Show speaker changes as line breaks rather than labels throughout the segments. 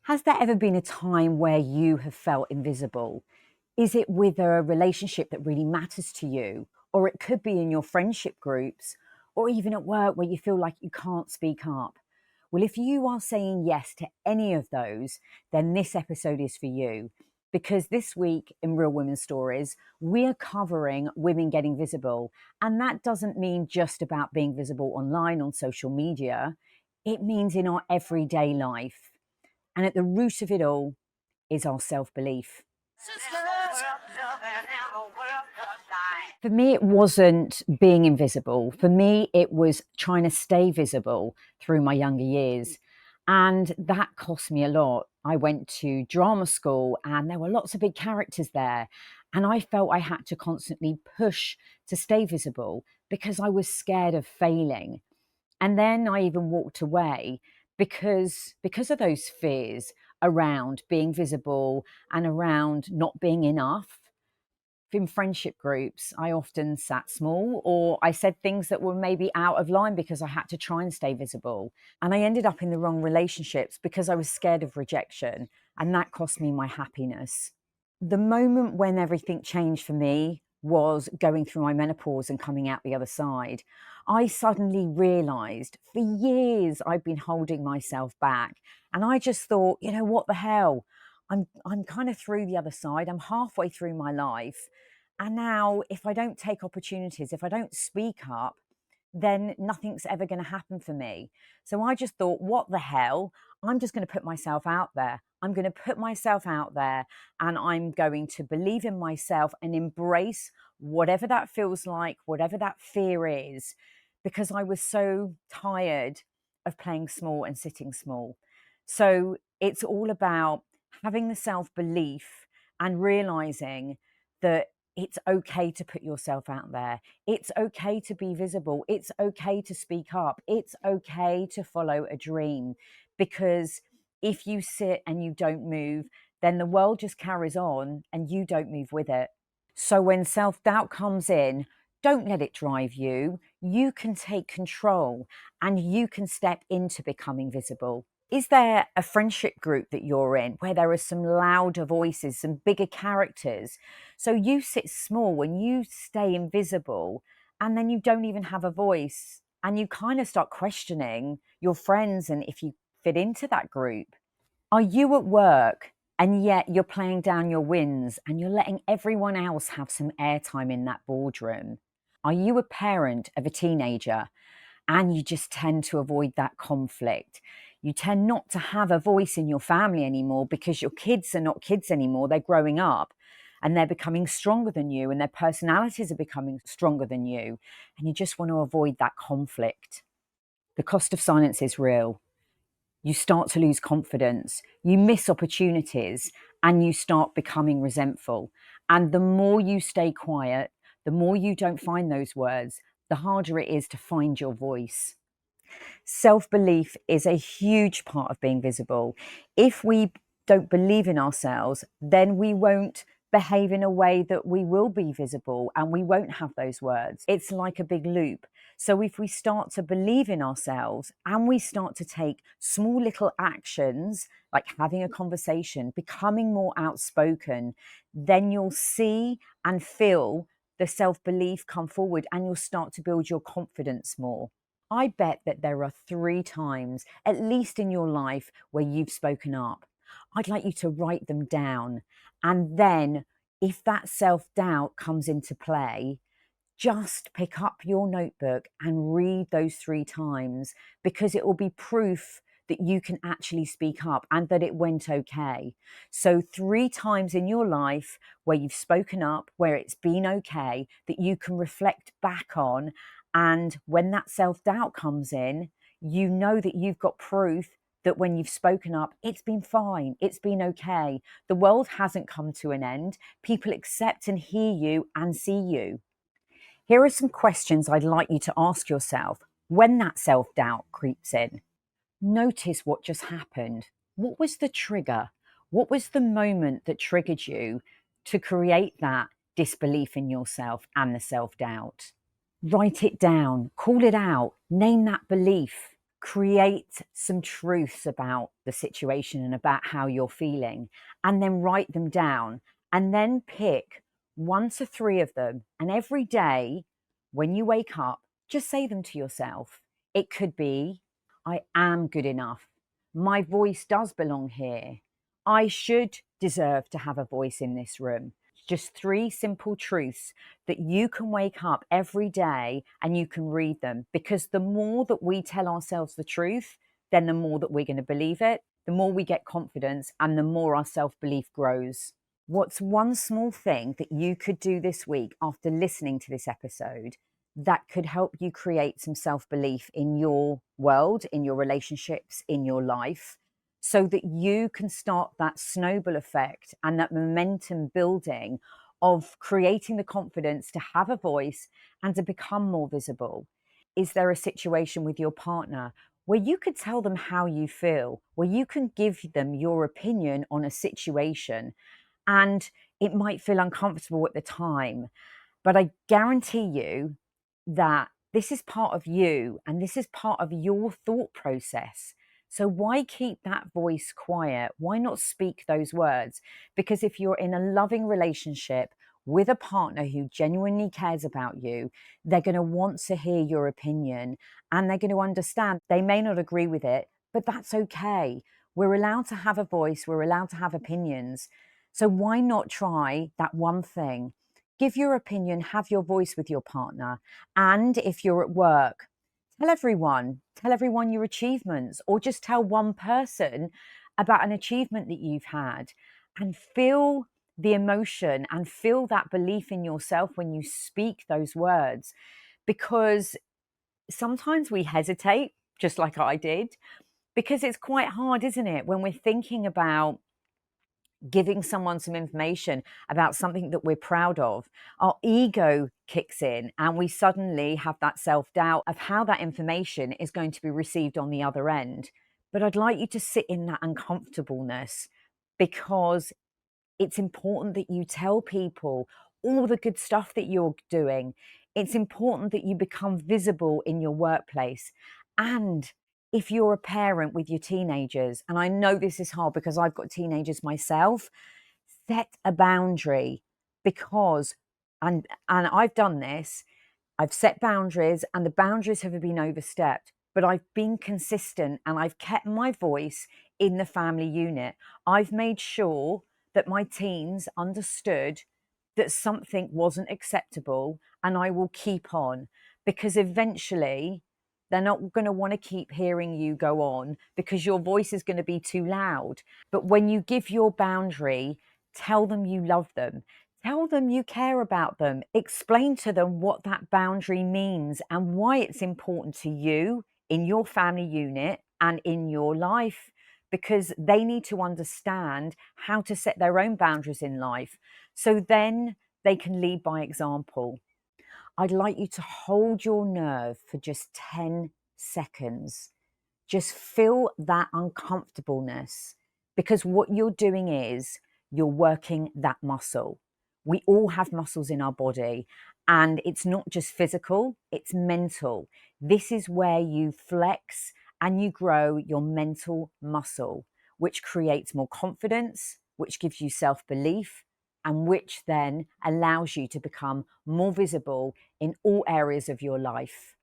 Has there ever been a time where you have felt invisible? Is it with a relationship that really matters to you? Or it could be in your friendship groups, or even at work where you feel like you can't speak up. Well, if you are saying yes to any of those, then this episode is for you. Because this week in Real Women Stories, we are covering women getting visible. And that doesn't mean just about being visible online on social media, it means in our everyday life. And at the root of it all is our self-belief. For me, it wasn't being invisible. For me, it was trying to stay visible through my younger years. And that cost me a lot. I went to drama school and there were lots of big characters there. And I felt I had to constantly push to stay visible because I was scared of failing. And then I even walked away because of those fears around being visible and around not being enough. In friendship groups, I often sat small or I said things that were maybe out of line because I had to try and stay visible. And I ended up in the wrong relationships because I was scared of rejection, and that cost me my happiness. The moment when everything changed for me was going through my menopause and coming out the other side. I suddenly realized for years I've been holding myself back. And I just thought, what the hell? I'm kind of through the other side. I'm halfway through my life. And now if I don't take opportunities, if I don't speak up, then nothing's ever going to happen for me. So I just thought, what the hell? I'm just going to put myself out there. I'm going to put myself out there and I'm going to believe in myself and embrace whatever that feels like, whatever that fear is, because I was so tired of playing small and sitting small. So it's all about having the self-belief and realizing that it's okay to put yourself out there. It's okay to be visible. It's okay to speak up. It's okay to follow a dream, because if you sit and you don't move, then the world just carries on and you don't move with it. So when self-doubt comes in, don't let it drive you. You can take control and you can step into becoming visible. Is there a friendship group that you're in where there are some louder voices, some bigger characters? So you sit small and you stay invisible, and then you don't even have a voice, and you kind of start questioning your friends and if you fit into that group. Are you at work and yet you're playing down your wins and you're letting everyone else have some airtime in that boardroom? Are you a parent of a teenager and you just tend to avoid that conflict? You tend not to have a voice in your family anymore because your kids are not kids anymore. They're growing up and they're becoming stronger than you, and their personalities are becoming stronger than you. And you just want to avoid that conflict. The cost of silence is real. You start to lose confidence, you miss opportunities, and you start becoming resentful. And the more you stay quiet, the more you don't find those words, the harder it is to find your voice. Self-belief is a huge part of being visible. If we don't believe in ourselves, then we won't behave in a way that we will be visible and we won't have those words. It's like a big loop. So if we start to believe in ourselves and we start to take small little actions, like having a conversation, becoming more outspoken, then you'll see and feel the self-belief come forward and you'll start to build your confidence more. I bet that there are 3 times, at least in your life, where you've spoken up. I'd like you to write them down. And then if that self-doubt comes into play, just pick up your notebook and read those 3 times, because it will be proof that you can actually speak up and that it went okay. So 3 times in your life where you've spoken up, where it's been okay, that you can reflect back on. And when that self-doubt comes in, you know that you've got proof that when you've spoken up, it's been fine, it's been okay. The world hasn't come to an end. People accept and hear you and see you. Here are some questions I'd like you to ask yourself when that self-doubt creeps in. Notice what just happened. What was the trigger? What was the moment that triggered you to create that disbelief in yourself and the self-doubt? Write it down, call it out, name that belief. create some truths about the situation and about how you're feeling, and then write them down, and then pick 1 to 3 of them. And every day when you wake up, just say them to yourself. It could be, I am good enough. My voice does belong here. I should deserve to have a voice in this room. Just 3 simple truths that you can wake up every day and you can read them. Because the more that we tell ourselves the truth, then the more that we're going to believe it, the more we get confidence, and the more our self belief grows. What's one small thing that you could do this week after listening to this episode that could help you create some self belief in your world, in your relationships, in your life, so that you can start that snowball effect and that momentum building of creating the confidence to have a voice and to become more visible? Is there a situation with your partner where you could tell them how you feel, where you can give them your opinion on a situation? And it might feel uncomfortable at the time, but I guarantee you that this is part of you and this is part of your thought process. So why keep that voice quiet? Why not speak those words? Because if you're in a loving relationship with a partner who genuinely cares about you, they're going to want to hear your opinion, and they're going to understand. They may not agree with it, but that's okay. We're allowed to have a voice. We're allowed to have opinions. So why not try that one thing? Give your opinion, have your voice with your partner. And if you're at work, tell everyone your achievements, or just tell one person about an achievement that you've had, and feel the emotion and feel that belief in yourself when you speak those words. Because sometimes we hesitate, just like I did, because it's quite hard, isn't it, when we're thinking about giving someone some information about something that we're proud of, our ego kicks in and we suddenly have that self-doubt of how that information is going to be received on the other end. But I'd like you to sit in that uncomfortableness, because it's important that you tell people all the good stuff that you're doing. It's important that you become visible in your workplace. And if you're a parent with your teenagers, and I know this is hard because I've got teenagers myself, set a boundary. Because, and I've done this, I've set boundaries and the boundaries have been overstepped, but I've been consistent and I've kept my voice in the family unit. I've made sure that my teens understood that something wasn't acceptable, and I will keep on, because eventually they're not going to want to keep hearing you go on because your voice is going to be too loud. But when you give your boundary, tell them you love them. Tell them you care about them. Explain to them what that boundary means and why it's important to you in your family unit and in your life, because they need to understand how to set their own boundaries in life. So then they can lead by example. I'd like you to hold your nerve for just 10 seconds. Just feel that uncomfortableness, because what you're doing is you're working that muscle. We all have muscles in our body, and it's not just physical, it's mental. This is where you flex and you grow your mental muscle, which creates more confidence, which gives you self-belief, and which then allows you to become more visible in all areas of your life.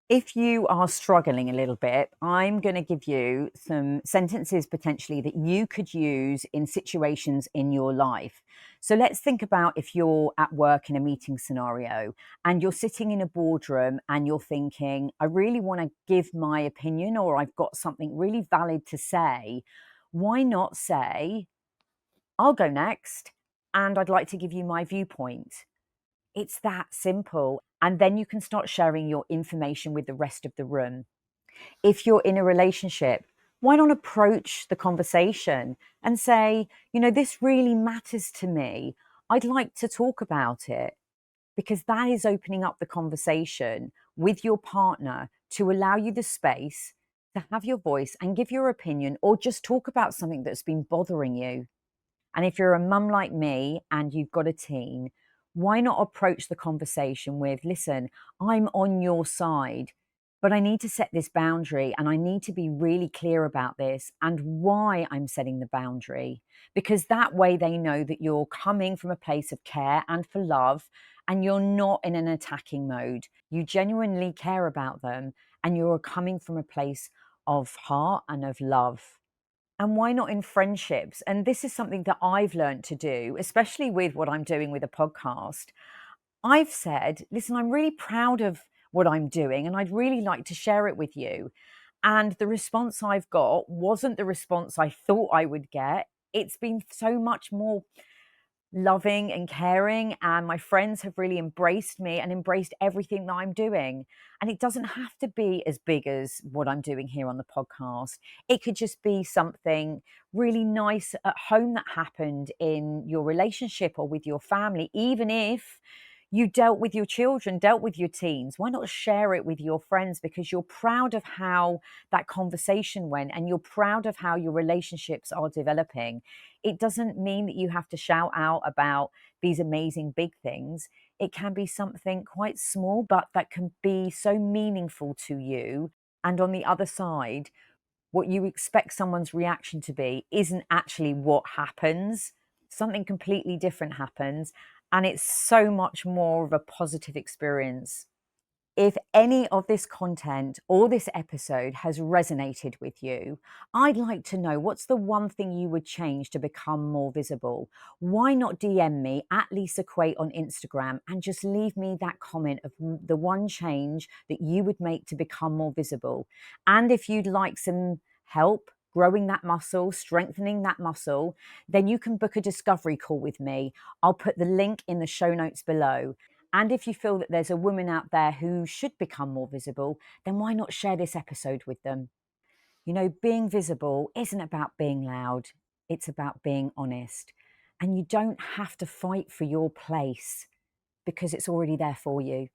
If you are struggling a little bit, I'm going to give you some sentences potentially that you could use in situations in your life. So let's think about if you're at work in a meeting scenario and you're sitting in a boardroom and you're thinking, I really want to give my opinion, or I've got something really valid to say. Why not say, I'll go next and I'd like to give you my viewpoint? It's that simple. And then you can start sharing your information with the rest of the room. If you're in a relationship, why not approach the conversation and say, this really matters to me. I'd like to talk about it, because that is opening up the conversation with your partner to allow you the space to have your voice and give your opinion, or just talk about something that's been bothering you. And if you're a mum like me and you've got a teen, why not approach the conversation with, listen, I'm on your side. But I need to set this boundary, and I need to be really clear about this and why I'm setting the boundary, because that way they know that you're coming from a place of care and for love, and you're not in an attacking mode. You genuinely care about them, and you're coming from a place of heart and of love. And why not in friendships? And this is something that I've learned to do, especially with what I'm doing with a podcast. I've said, listen, I'm really proud of what I'm doing and I'd really like to share it with you. And the response I've got wasn't the response I thought I would get. It's been so much more loving and caring, and my friends have really embraced me and embraced everything that I'm doing. And it doesn't have to be as big as what I'm doing here on the podcast. It could just be something really nice at home that happened in your relationship or with your family. Even if you dealt with your children, dealt with your teens, why not share it with your friends, because you're proud of how that conversation went and you're proud of how your relationships are developing. It doesn't mean that you have to shout out about these amazing big things. It can be something quite small, but that can be so meaningful to you. And on the other side, what you expect someone's reaction to be isn't actually what happens. Something completely different happens. And it's so much more of a positive experience. If any of this content or this episode has resonated with you, I'd like to know, what's the one thing you would change to become more visible? Why not DM me at Lisa Quait on Instagram and just leave me that comment of the one change that you would make to become more visible? And if you'd like some help growing that muscle, strengthening that muscle, then you can book a discovery call with me. I'll put the link in the show notes below. And if you feel that there's a woman out there who should become more visible, then why not share this episode with them? You know, being visible isn't about being loud, it's about being honest. And you don't have to fight for your place because it's already there for you.